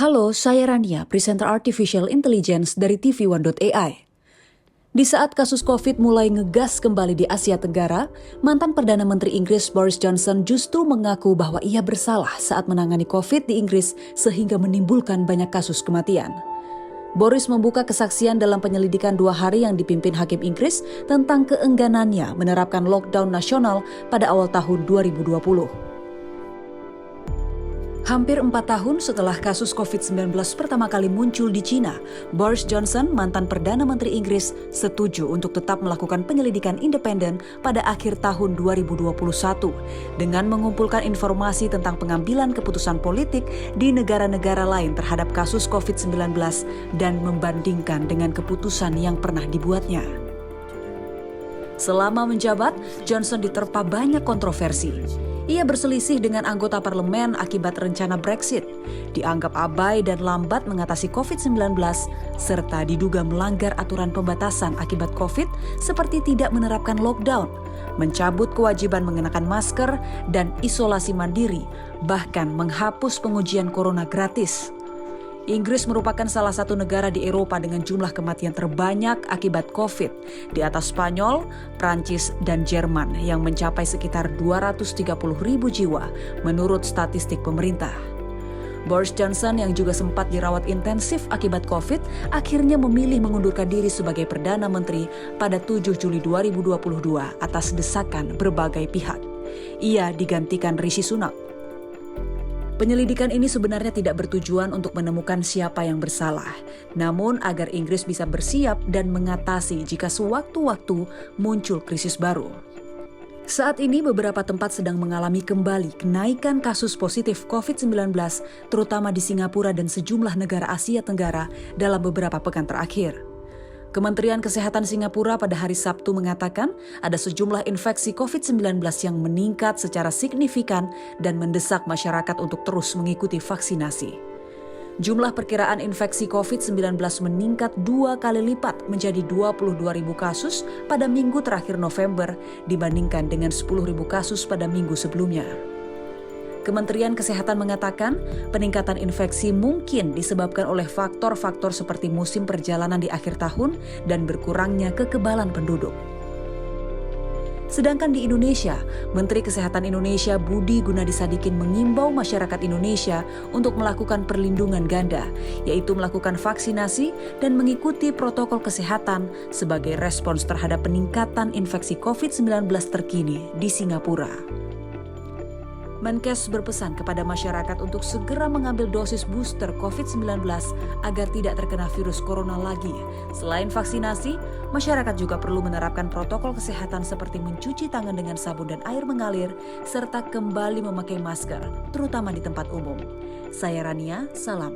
Halo, saya Rania, presenter Artificial Intelligence dari TV1.ai. Di saat kasus COVID mulai ngegas kembali di Asia Tenggara, mantan Perdana Menteri Inggris Boris Johnson justru mengaku bahwa ia bersalah saat menangani COVID di Inggris sehingga menimbulkan banyak kasus kematian. Boris membuka kesaksian dalam penyelidikan 2 hari yang dipimpin Hakim Inggris tentang keengganannya menerapkan lockdown nasional pada awal tahun 2020. Hampir 4 tahun setelah kasus COVID-19 pertama kali muncul di Cina, Boris Johnson, mantan Perdana Menteri Inggris, setuju untuk tetap melakukan penyelidikan independen pada akhir tahun 2021 dengan mengumpulkan informasi tentang pengambilan keputusan politik di negara-negara lain terhadap kasus COVID-19 dan membandingkan dengan keputusan yang pernah dibuatnya. Selama menjabat, Johnson diterpa banyak kontroversi. Ia berselisih dengan anggota parlemen akibat rencana Brexit, dianggap abai dan lambat mengatasi COVID-19, serta diduga melanggar aturan pembatasan akibat COVID seperti tidak menerapkan lockdown, mencabut kewajiban mengenakan masker, dan isolasi mandiri, bahkan menghapus pengujian corona gratis. Inggris merupakan salah satu negara di Eropa dengan jumlah kematian terbanyak akibat COVID, di atas Spanyol, Prancis, dan Jerman yang mencapai sekitar 230.000 jiwa menurut statistik pemerintah. Boris Johnson yang juga sempat dirawat intensif akibat COVID, akhirnya memilih mengundurkan diri sebagai Perdana Menteri pada 7 Juli 2022 atas desakan berbagai pihak. Ia digantikan Rishi Sunak. Penyelidikan ini sebenarnya tidak bertujuan untuk menemukan siapa yang bersalah, namun agar Inggris bisa bersiap dan mengatasi jika sewaktu-waktu muncul krisis baru. Saat ini beberapa tempat sedang mengalami kembali kenaikan kasus positif COVID-19, terutama di Singapura dan sejumlah negara Asia Tenggara dalam beberapa pekan terakhir. Kementerian Kesehatan Singapura pada hari Sabtu mengatakan ada sejumlah infeksi COVID-19 yang meningkat secara signifikan dan mendesak masyarakat untuk terus mengikuti vaksinasi. Jumlah perkiraan infeksi COVID-19 meningkat 2 kali lipat menjadi 22.000 kasus pada minggu terakhir November dibandingkan dengan 10.000 kasus pada minggu sebelumnya. Kementerian Kesehatan mengatakan peningkatan infeksi mungkin disebabkan oleh faktor-faktor seperti musim perjalanan di akhir tahun dan berkurangnya kekebalan penduduk. Sedangkan di Indonesia, Menteri Kesehatan Indonesia Budi Gunadisadikin mengimbau masyarakat Indonesia untuk melakukan perlindungan ganda, yaitu melakukan vaksinasi dan mengikuti protokol kesehatan sebagai respons terhadap peningkatan infeksi COVID-19 terkini di Singapura. Menkes berpesan kepada masyarakat untuk segera mengambil dosis booster COVID-19 agar tidak terkena virus corona lagi. Selain vaksinasi, masyarakat juga perlu menerapkan protokol kesehatan seperti mencuci tangan dengan sabun dan air mengalir, serta kembali memakai masker, terutama di tempat umum. Saya Rania, salam.